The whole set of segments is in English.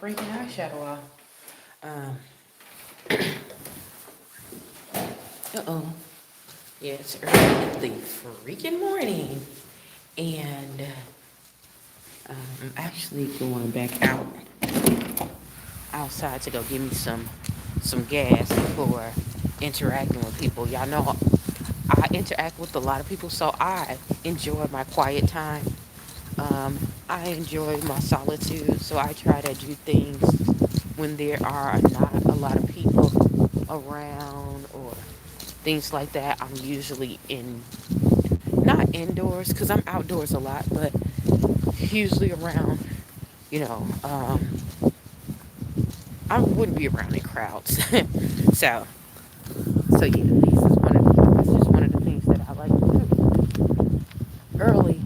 freaking eyeshadow off. Um, uh-oh. Yeah, it's early in the freaking morning. And I'm actually going back outside to go give me some gas before interacting with people. Y'all know I interact with a lot of people, so I enjoy my quiet time. I enjoy my solitude, so I try to do things when there are not a lot of people around or things like that. I'm usually not indoors because I'm outdoors a lot, but usually around, you know, I wouldn't be around in crowds. so, so yeah, this is one of the things that I like to do early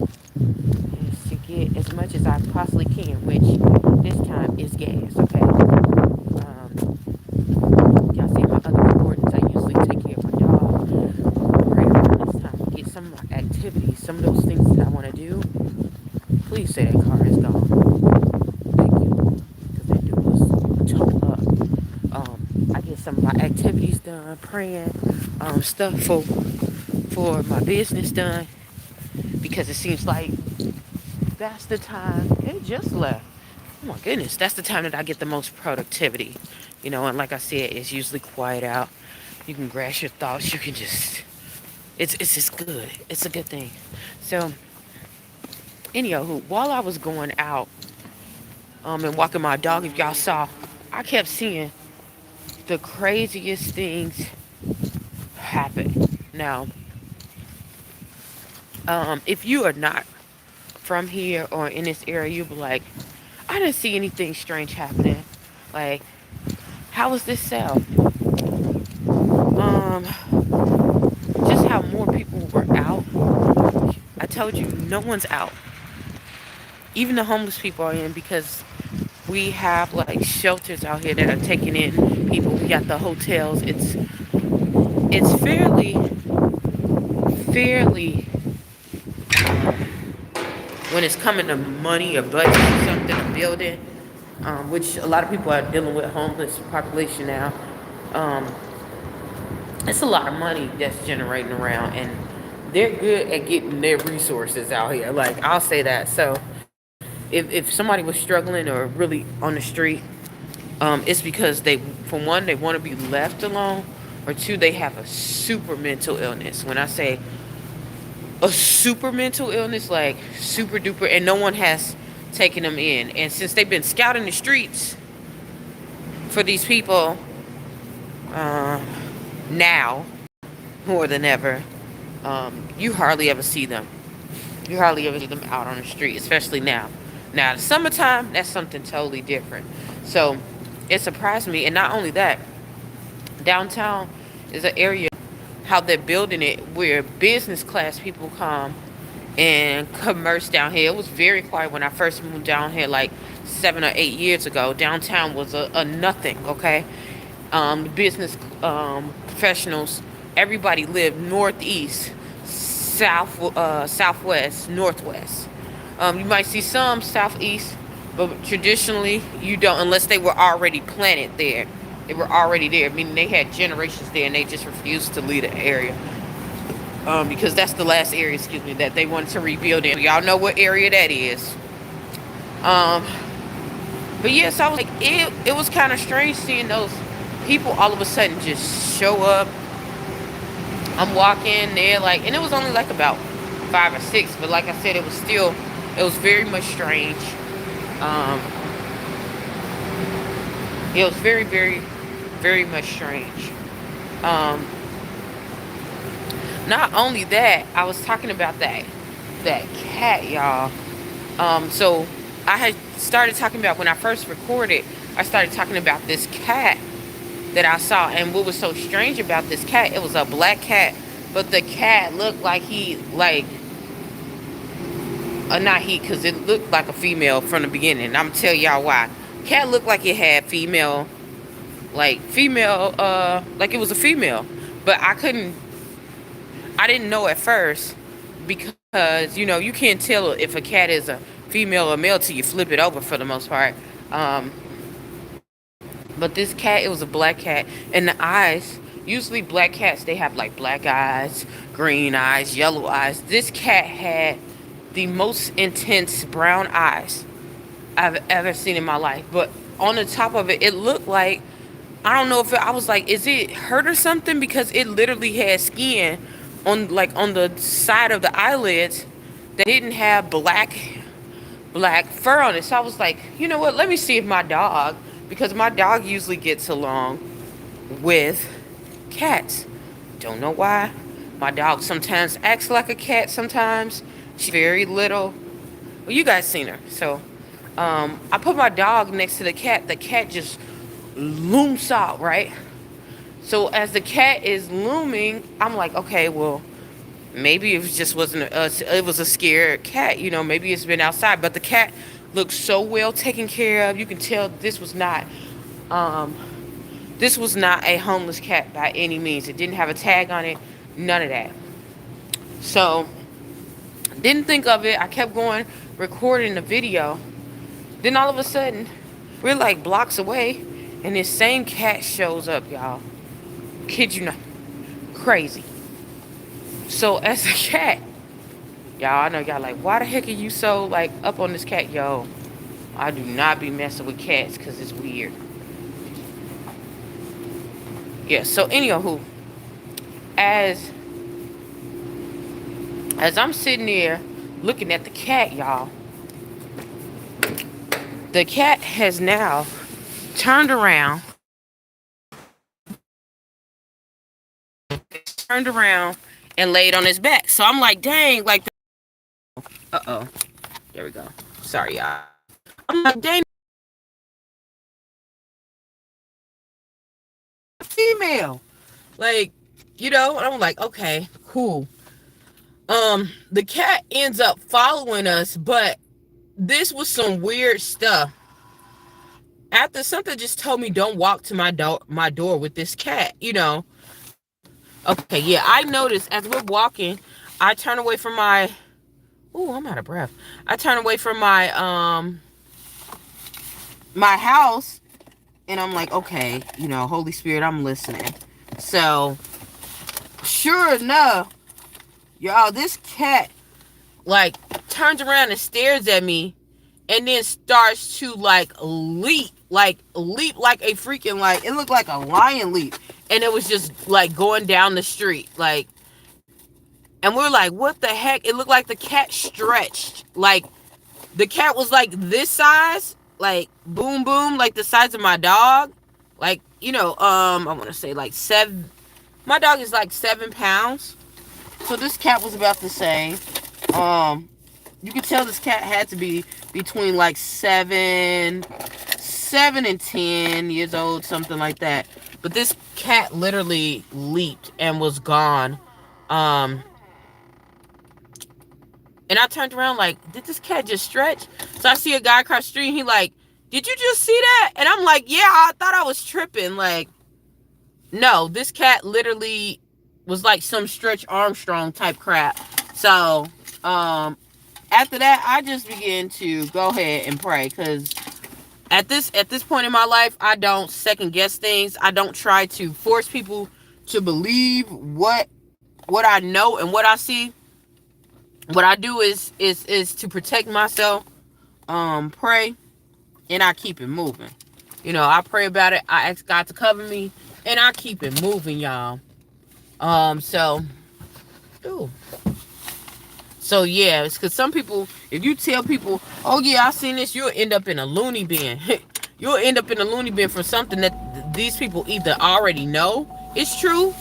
is to get as much as I possibly can, which this time is gas. Okay. Y'all see my other recordings. I usually take care of my dog right around this time. Get some of my activities, some of those things that I want to do. Please say that car is gone. Thank you, because that dude was towed up. I get some of my activities done, praying, stuff for my business done, because it seems like that's the time. It just left. Oh my goodness, that's the time that I get the most productivity. And like I said, it's usually quiet out. You can grasp your thoughts. You can just, it's just good. It's a good thing. So, anywho, while I was going out, and walking my dog, if y'all saw, I kept seeing the craziest things happen. Now, if you are not from here or in this area, you'll be like, I didn't see anything strange happening. Like, how was this sale? Um, just how more people were out. I told you, no one's out. Even the homeless people are in because we have like shelters out here that are taking in people. We got the hotels. It's fairly when it's coming to money or budget or something, a building, which a lot of people are dealing with homeless population now. Um, it's a lot of money that's generating around, and they're good at getting their resources out here. Like, I'll say that. So if somebody was struggling or really on the street, it's because for one, they want to be left alone, or two, they have a super mental illness. When I say a super mental illness, like super duper, and no one has taken them in. And since they've been scouting the streets for these people, uh, now more than ever, you hardly ever see them. You hardly ever see them out on the street, especially now. Now, the summertime, that's something totally different. So it surprised me. And not only that, downtown is an area how they're building it where business class people come and commerce down here. It was very quiet when I first moved down here like 7 or 8 years ago. Downtown was a nothing, okay? Business professionals, everybody lived northeast, southwest, northwest. You might see some southeast, but traditionally you don't, unless they were already planted there. They were already there, meaning they had generations there, and they just refused to leave the area. Because that's the last area, excuse me, that they wanted to rebuild in. Y'all know what area that is. Um, but yes, I was like, it was kind of strange seeing those people all of a sudden just show up. I'm walking there, like, and it was only like about 5 or 6, but like I said, it was very much strange. Um, it was very, very, very much strange. Um, Not only that, I was talking about that cat, y'all. So I had started talking about when I first recorded. I started talking about this cat that I saw, and what was so strange about this cat? It was a black cat, but the cat looked like not he, because it looked like a female from the beginning. I'm gonna tell y'all why. Cat looked like it had like it was a female, but I didn't know at first because you can't tell if a cat is a female or male till you flip it over for the most part. But this cat, it was a black cat. And the eyes, usually black cats, they have like black eyes, green eyes, yellow eyes. This cat had the most intense brown eyes I've ever seen in my life. But on the top of it, it looked like, I don't know if I was like, is it hurt or something? Because it literally had skin on the side of the eyelids that didn't have black fur on it. So I was like, you know what? Let me see if my dog, because my dog usually gets along with cats. Don't know why. My dog sometimes acts like a cat. Sometimes she's very little. Well, you guys seen her. So I put my dog next to the cat. The cat just looms out, right? So as the cat is looming, I'm like, okay, well, maybe it just wasn't it was a scared cat, maybe it's been outside. But the cat looked so well taken care of. You can tell um this was not a homeless cat by any means. It didn't have a tag on it, none of that. So didn't think of it. I kept going, recording the video. Then all of a sudden, we're like blocks away, and this same cat shows up, y'all. Kid you not. Crazy. So as a cat, y'all, I know y'all like, why the heck are you so like up on this cat? Yo, I do not be messing with cats because it's weird. Yeah, so anywho, as I'm sitting there looking at the cat, y'all, the cat has now turned around and laid on his back. So I'm like, dang, like, uh-oh. There we go. Sorry, y'all. I'm like, dang, female. Like, and I'm like, okay, cool. The cat ends up following us, but this was some weird stuff. After something just told me don't walk to my door with this cat, Okay, yeah, I noticed as we're walking, I turn away from my, I'm out of breath. I turn away from my house, and I'm like, okay, Holy Spirit, I'm listening. So, sure enough, y'all, this cat, like, turns around and stares at me, and then starts to, like leap like a freaking, like, it looked like a lion leap. And it was just, like, going down the street, like, and we're like, what the heck? It looked like the cat stretched. Like, the cat was, like, this size, like, boom, boom, like the size of my dog. Like, I want to say, like, my dog is, like, 7 pounds. So this cat was about the same. You could tell this cat had to be between, like, 7 and 10 years old, something like that. But this cat literally leaped and was gone. And I turned around like, did this cat just stretch? So I see a guy across the street. He like, did you just see that? And I'm like, yeah, I thought I was tripping. Like, no, this cat literally was like some Stretch Armstrong type crap. So, after that, I just began to go ahead and pray, because at this point in my life, I don't second guess things. I don't try to force people to believe what I know and what I see. What I do is to protect myself, pray, and I keep it moving. I pray about it. I ask God to cover me, and I keep it moving, y'all. So yeah, it's because some people, if you tell people, oh yeah, I seen this, you'll end up in a loony bin. You'll end up in a loony bin for something that these people either already know is true,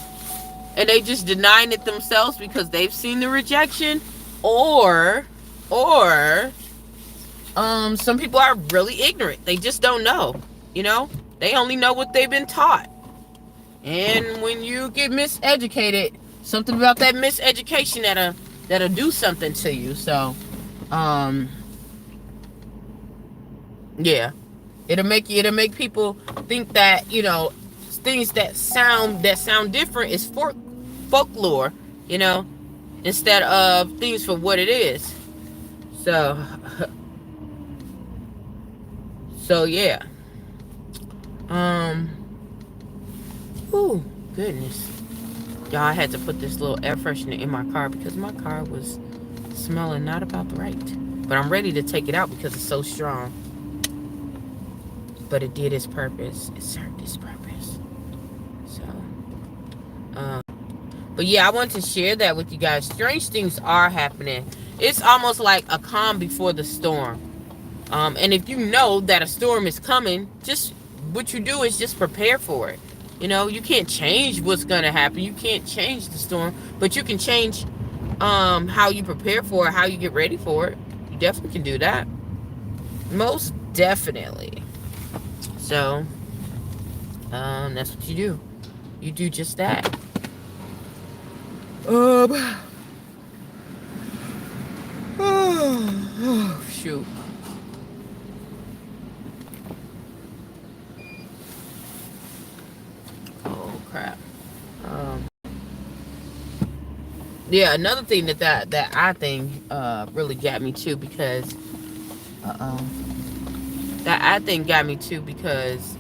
and they just denying it themselves because they've seen the rejection, or some people are really ignorant. They just don't know. They only know what they've been taught. And when you get miseducated, something about that miseducation that'll do something to you. So, yeah, it'll make people think that, things that sound different is folklore, instead of things for what it is. So yeah. Um, oh, goodness. Y'all, I had to put this little air freshener in my car because my car was smelling not about right. But I'm ready to take it out because it's so strong. But it did its purpose. It served its purpose. So, but yeah, I wanted to share that with you guys. Strange things are happening. It's almost like a calm before the storm. And if you know that a storm is coming, just what you do is just prepare for it. You know, you can't change what's gonna happen. You can't change the storm, but you can change how you prepare for it, how you get ready for it. You definitely can do that. Most definitely. So, that's what you do. You do just that. Oh, shoot. Oh, crap. Um, yeah, another thing that I think really got me too because that I think got me too because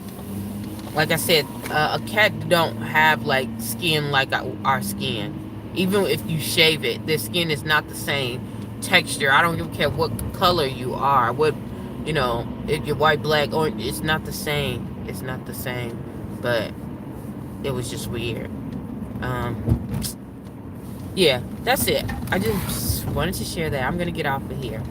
like I said, a cat don't have like skin like our skin. Even if you shave it, their skin is not the same texture. I don't even care what color you are, what if you're white, black, orange, it's not the same. It's not the same. But it was just weird. Yeah, that's it. I just wanted to share that. I'm gonna get off of here.